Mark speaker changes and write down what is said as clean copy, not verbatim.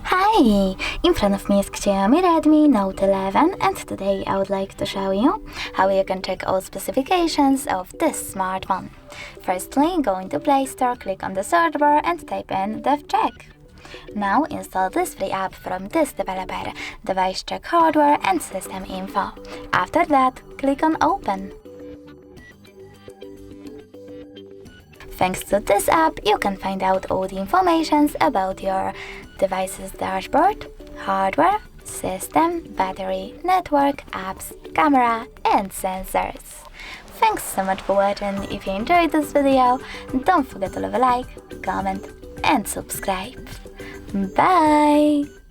Speaker 1: Hi! In front of me is Xiaomi Redmi Note 11, and today I would like to show you how you can check all specifications of this smartphone. Firstly, go into Play Store, click on the search bar and type in DevCheck. Now install this free app from this developer, DevCheck Hardware and System Info. After that, click on Open. Thanks to this app, you can find out all the information about your device's dashboard, hardware, system, battery, network, apps, camera, and sensors. Thanks so much for watching. If you enjoyed this video, don't forget to leave a like, comment, and subscribe. Bye!